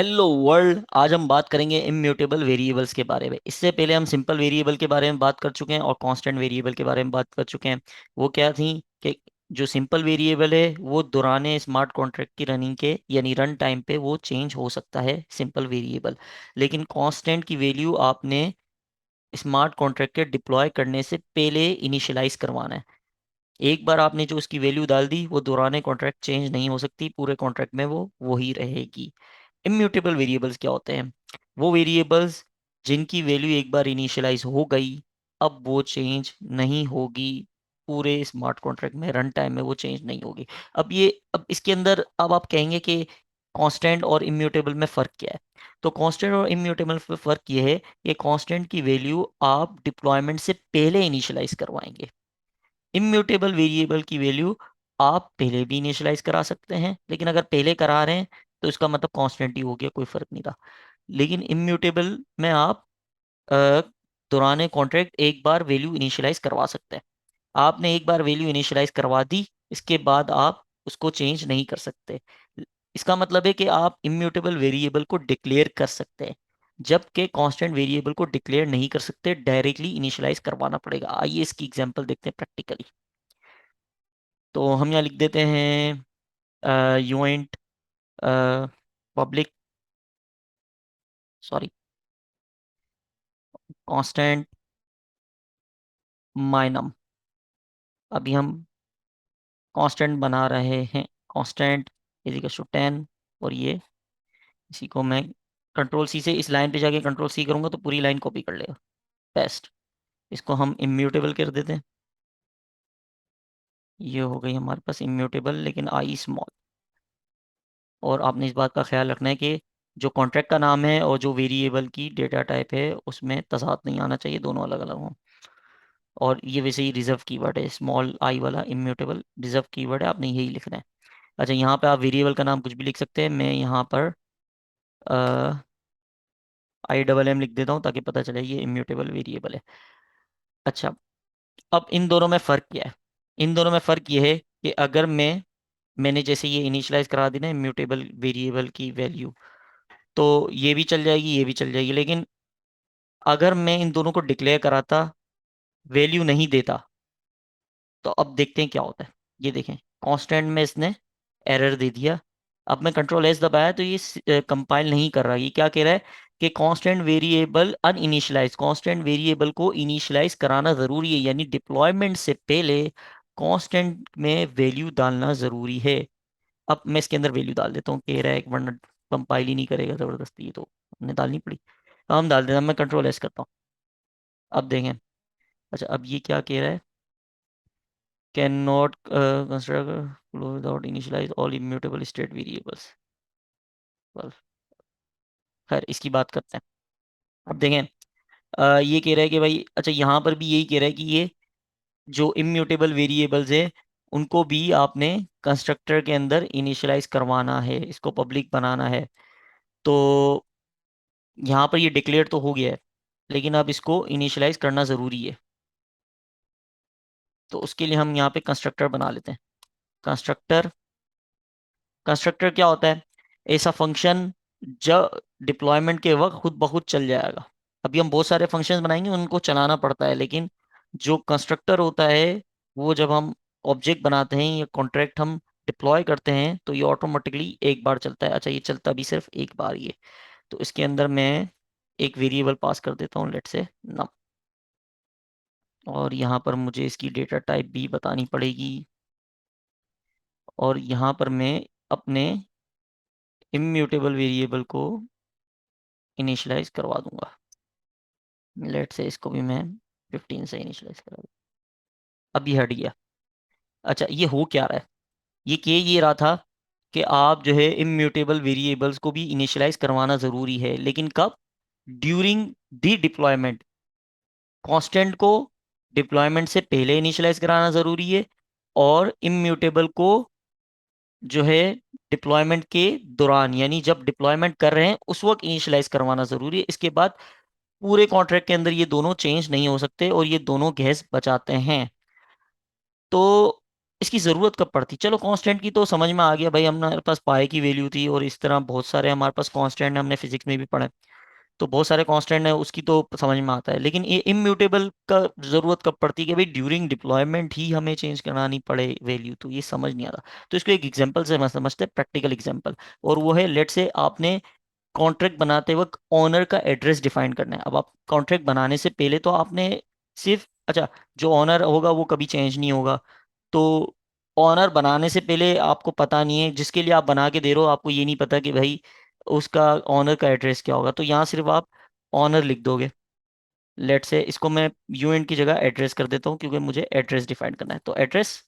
Hello world. आज हम बात करेंगे इम्यूटेबल वेरिएबल्स के बारे में। इससे पहले हम सिंपल वेरिएबल के बारे में बात कर चुके हैं और कांस्टेंट वेरिएबल के बारे में बात कर चुके हैं। वो क्या थी कि जो सिंपल वेरिएबल है वो दौरान स्मार्ट कॉन्ट्रैक्ट की रनिंग के यानी रन टाइम पे वो चेंज हो सकता है, सिंपल वेरिएबल। लेकिन कांस्टेंट की वैल्यू आपने स्मार्ट कॉन्ट्रैक्ट के डिप्लॉय करने से पहले इनिशियलाइज करवाना है। एक बार आपने जो उसकी वैल्यू डाल दी वो दौरान कॉन्ट्रैक्ट चेंज नहीं हो सकती, पूरे कॉन्ट्रैक्ट में वो वही रहेगी। इम्यूटेबल वेरिएबल्स क्या होते हैं? वो वेरिएबल्स जिनकी वैल्यू एक बार इनिशियलाइज हो गई, अब वो चेंज नहीं होगी। पूरे स्मार्ट कॉन्ट्रैक्ट में रन टाइम में वो चेंज नहीं होगी। अब इसके अंदर अब आप कहेंगे कि कांस्टेंट और इम्यूटेबल में फ़र्क क्या है? तो कांस्टेंट और इम्यूटेबल में फ़र्क ये है कि कांस्टेंट की वैल्यू आप डिप्लॉयमेंट से पहले इनिशियलाइज करवाएंगे। इम्यूटेबल वेरिएबल की वैल्यू आप पहले भी इनिशियलाइज करा सकते हैं, लेकिन अगर पहले करा रहे हैं तो इसका मतलब कांस्टेंट ही हो गया, कोई फर्क नहीं रहा। लेकिन इम्यूटेबल में आप अ, दौरान कॉन्ट्रैक्ट एक बार वैल्यू इनिशियलाइज करवा सकते हैं। आपने एक बार वैल्यू इनिशियलाइज करवा दी, इसके बाद आप उसको चेंज नहीं कर सकते। इसका मतलब है कि आप इम्यूटेबल वेरिएबल को डिक्लेयर कर सकते हैं, जबकि कांस्टेंट वेरिएबल को डिक्लेयर नहीं कर सकते, डायरेक्टली इनिशियलाइज करवाना पड़ेगा। आइए इसकी एग्जांपल देखते हैं प्रैक्टिकली। तो हम यहाँ लिख देते हैं uint public, sorry, constant minimum. अभी हम कांस्टेंट बना रहे हैं। Constant is equal to 10। और ये इसी को मैं कंट्रोल सी से इस लाइन पे जाके कंट्रोल सी करूंगा तो पूरी लाइन कॉपी कर लेगा। बेस्ट। इसको हम इम्यूटेबल कर देते हैं। ये हो गई हमारे पास इम्यूटेबल, लेकिन आई स्मॉल। और आपने इस बात का ख्याल रखना है कि जो कॉन्ट्रैक्ट का नाम है और जो वेरिएबल की डेटा टाइप है उसमें तजाद नहीं आना चाहिए, दोनों अलग अलग हों। और ये वैसे ही रिजर्व कीवर्ड है, स्मॉल आई वाला इम्यूटेबल रिजर्व कीवर्ड है, आपने यही लिखना है। अच्छा, यहाँ पे आप वेरिएबल का नाम कुछ भी लिख सकते हैं। मैं यहाँ पर आई डबल एम लिख देता हूँ ताकि पता चले ये इम्यूटेबल वेरिएबल है। अच्छा, अब इन दोनों में फ़र्क क्या है? इन दोनों में फ़र्क ये है कि अगर मैंने जैसे ये इनिशियलाइज करा दी ना इम्यूटेबल वेरिएबल की वैल्यू, तो ये भी चल जाएगी, ये भी चल जाएगी। लेकिन अगर मैं इन दोनों को डिक्लेयर कराता, वैल्यू नहीं देता, तो अब देखते हैं क्या होता है। ये देखें, कांस्टेंट में इसने एरर दे दिया। अब मैं कंट्रोल एस दबाया तो ये कंपाइल नहीं कर रहा। ये क्या कह रहा है कि कांस्टेंट वेरिएबल अनइनिशियलाइज, कांस्टेंट वेरिएबल को इनिशियलाइज कराना ज़रूरी है, यानी डिप्लॉयमेंट से पहले कांस्टेंट में वैल्यू डालना ज़रूरी है। अब मैं इसके अंदर वैल्यू डाल देता हूँ, कह रहा है एक वरना कंपाइल ही नहीं करेगा ज़बरदस्ती, ये तो हमने डालनी पड़ी। अब हम डाल देता हूँ, मैं कंट्रोल एस करता हूँ। अब देखें। अच्छा, अब ये क्या कह रहा है? cannot construct flow without initialize all immutable state variables। well, खैर इसकी बात करते हैं। अब देखें, ये कह रहा है कि भाई, अच्छा यहाँ पर भी यही कह रहा है कि ये जो इम्यूटेबल वेरिएबल्स है उनको भी आपने कंस्ट्रक्टर के अंदर इनिशियलाइज करवाना है, इसको पब्लिक बनाना है। तो यहाँ पर ये डिक्लेयर तो हो गया है, लेकिन अब इसको इनिशियलाइज करना ज़रूरी है। तो उसके लिए हम यहाँ पे कंस्ट्रक्टर बना लेते हैं। कंस्ट्रक्टर, कंस्ट्रक्टर क्या होता है? ऐसा फंक्शन जब डिप्लॉयमेंट के वक्त खुद ब खुद चल जाएगा। अभी हम बहुत सारे फंक्शंस बनाएंगे, उनको चलाना पड़ता है, लेकिन जो कंस्ट्रक्टर होता है वो जब हम ऑब्जेक्ट बनाते हैं या कॉन्ट्रैक्ट हम डिप्लॉय करते हैं तो ये ऑटोमेटिकली एक बार चलता है। अच्छा, ये चलता भी सिर्फ एक बार ही है। तो इसके अंदर मैं एक वेरिएबल पास कर देता हूँ, लेट से नम। और यहाँ पर मुझे इसकी डेटा टाइप भी बतानी पड़ेगी। और यहाँ पर मैं अपने इम्यूटेबल वेरिएबल को इनिशियलाइज करवा दूंगा। लेट से इसको भी मैं 15 से इनिशियलाइज करा दूँ। अब ये हट गया। अच्छा, ये हो क्या रहा है? ये कह ये रहा था कि आप जो है इम्यूटेबल वेरिएबल्स को भी इनिशियलाइज करवाना ज़रूरी है, लेकिन कब? During the deployment. कांस्टेंट को डिप्लॉयमेंट से पहले इनिशियलाइज कराना ज़रूरी है, और इम्यूटेबल को जो है डिप्लॉयमेंट के दौरान, यानी जब डिप्लॉयमेंट कर रहे हैं उस वक्त इनिशियलाइज करवाना ज़रूरी है। इसके बाद पूरे कॉन्ट्रैक्ट के अंदर ये दोनों चेंज नहीं हो सकते और ये दोनों गैस बचाते हैं। तो इसकी ज़रूरत कब पड़ती? चलो कांस्टेंट की तो समझ में आ गया भाई, हमारे पास पाई की वैल्यू थी और इस तरह बहुत सारे हमारे पास कांस्टेंट है, हमने फिजिक्स में भी पढ़ा है। तो बहुत सारे कांस्टेंट है, उसकी तो समझ में आता है। लेकिन ये इम्यूटेबल का जरूरत कब पड़ती है कि भाई ड्यूरिंग डिप्लॉयमेंट ही हमें चेंज करानी पड़े वैल्यू, तो ये समझ नहीं आता। तो इसको एक एग्जांपल से मैं समझते हैं, प्रैक्टिकल एग्जांपल। और वो है, लेट से आपने कॉन्ट्रैक्ट बनाते वक्त ऑनर का एड्रेस डिफाइन करना है। अब आप कॉन्ट्रैक्ट बनाने से पहले तो आपने सिर्फ, अच्छा, जो ऑनर होगा वो कभी चेंज नहीं होगा। तो ऑनर बनाने से पहले आपको पता नहीं है, जिसके लिए आप बना के दे रहे हो आपको ये नहीं पता कि भाई उसका ऑनर का एड्रेस क्या होगा, तो यहाँ सिर्फ आप ऑनर लिख दोगे। लेट से इसको मैं यूएंट की जगह एड्रेस कर देता हूँ, क्योंकि मुझे एड्रेस डिफाइन करना है, तो एड्रेस।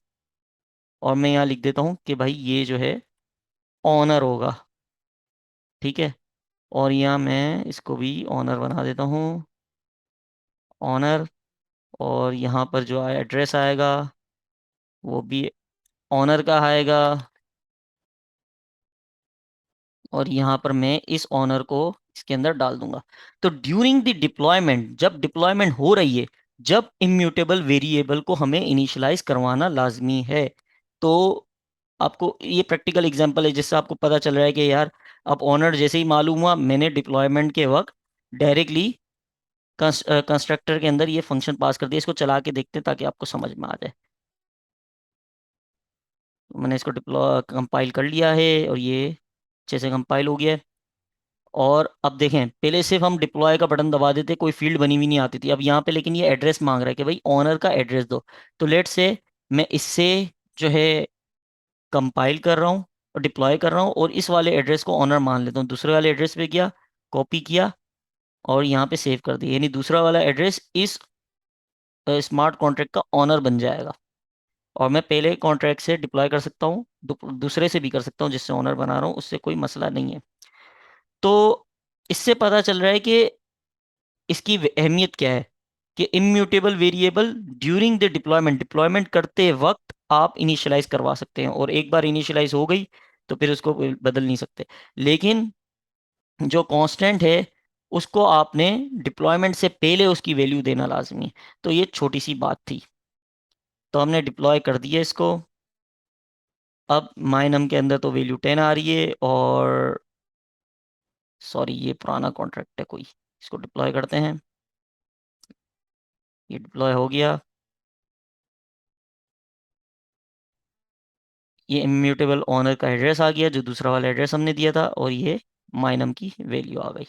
और मैं यहाँ लिख देता हूँ कि भाई ये जो है ऑनर होगा, ठीक है। और यहाँ मैं इसको भी ऑनर बना देता हूँ, ऑनर। और यहाँ पर जो एड्रेस आएगा वो भी ऑनर का आएगा। और यहाँ पर मैं इस ऑनर को इसके अंदर डाल दूंगा। तो ड्यूरिंग द डिप्लॉयमेंट, जब डिप्लॉयमेंट हो रही है, जब इम्यूटेबल वेरिएबल को हमें इनिशियलाइज करवाना लाजमी है। तो आपको ये प्रैक्टिकल एग्जांपल है जिससे आपको पता चल रहा है कि यार, अब ऑनर जैसे ही मालूम हुआ, मैंने डिप्लॉयमेंट के वक्त डायरेक्टली कंस्ट्रक्टर के अंदर ये फंक्शन पास कर दिया। इसको चला के देखते हैं ताकि आपको समझ में आ जाए। मैंने इसको डिप्लॉय कंपाइल कर लिया है और ये अच्छे से कंपाइल हो गया है। और अब देखें, पहले सिर्फ हम डिप्लॉय का बटन दबा देते, कोई फील्ड बनी हुई नहीं आती थी। अब यहाँ पे लेकिन ये एड्रेस मांग रहा है कि भाई ऑनर का एड्रेस दो। तो लेट से मैं इससे जो है कंपाइल कर रहा हूँ और डिप्लॉय कर रहा हूँ, और इस वाले एड्रेस को ऑनर मान लेता हूँ। दूसरे वाले एड्रेस पे गया, कॉपी किया और यहाँ पे सेव कर दिया, यानी दूसरा वाला एड्रेस इस स्मार्ट कॉन्ट्रैक्ट का ऑनर बन जाएगा। और मैं पहले कॉन्ट्रैक्ट से डिप्लॉय कर सकता हूँ, दूसरे से भी कर सकता हूँ, जिससे ऑनर बना रहा हूँ उससे कोई मसला नहीं है। तो इससे पता चल रहा है कि इसकी अहमियत क्या है, कि immutable variable during the deployment, deployment करते वक्त आप इनिशियलाइज करवा सकते हैं, और एक बार इनिशियलाइज हो गई तो फिर उसको कोई बदल नहीं सकते। लेकिन जो कांस्टेंट है उसको आपने डिप्लॉयमेंट से पहले उसकी वैल्यू देना लाजमी है। तो ये छोटी सी बात थी। तो हमने डिप्लॉय कर दिया इसको। अब माइनम के अंदर तो वैल्यू 10 आ रही है, और सॉरी ये पुराना कॉन्ट्रैक्ट है कोई, इसको डिप्लॉय करते हैं। ये डिप्लॉय हो गया। ये इम्यूटेबल ऑनर का एड्रेस आ गया, जो दूसरा वाला एड्रेस हमने दिया था, और ये माइनम की वैल्यू आ गई।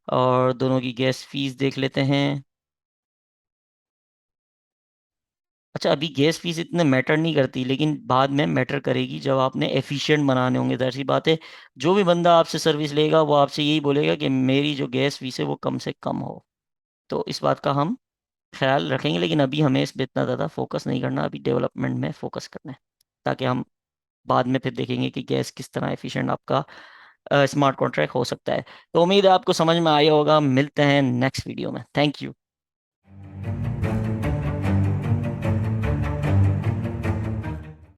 और दोनों की गैस फीस देख लेते हैं। अच्छा, अभी गैस फीस इतने मैटर नहीं करती, लेकिन बाद में मैटर करेगी जब आपने एफिशिएंट बनाने होंगे। जाहिर सी बात है, जो भी बंदा आपसे सर्विस लेगा वो आपसे यही बोलेगा कि मेरी जो गैस फीस है वो कम से कम हो। तो इस बात का हम ख्याल रखेंगे, लेकिन अभी हमें इस पे इतना ज़्यादा फोकस नहीं करना, अभी डेवलपमेंट में फोकस करना है, ताकि हम बाद में फिर देखेंगे कि गैस किस तरह एफिशिएंट आपका स्मार्ट कॉन्ट्रैक्ट हो सकता है। तो उम्मीद है आपको समझ में आया होगा। मिलते हैं नेक्स्ट वीडियो में। Thank you.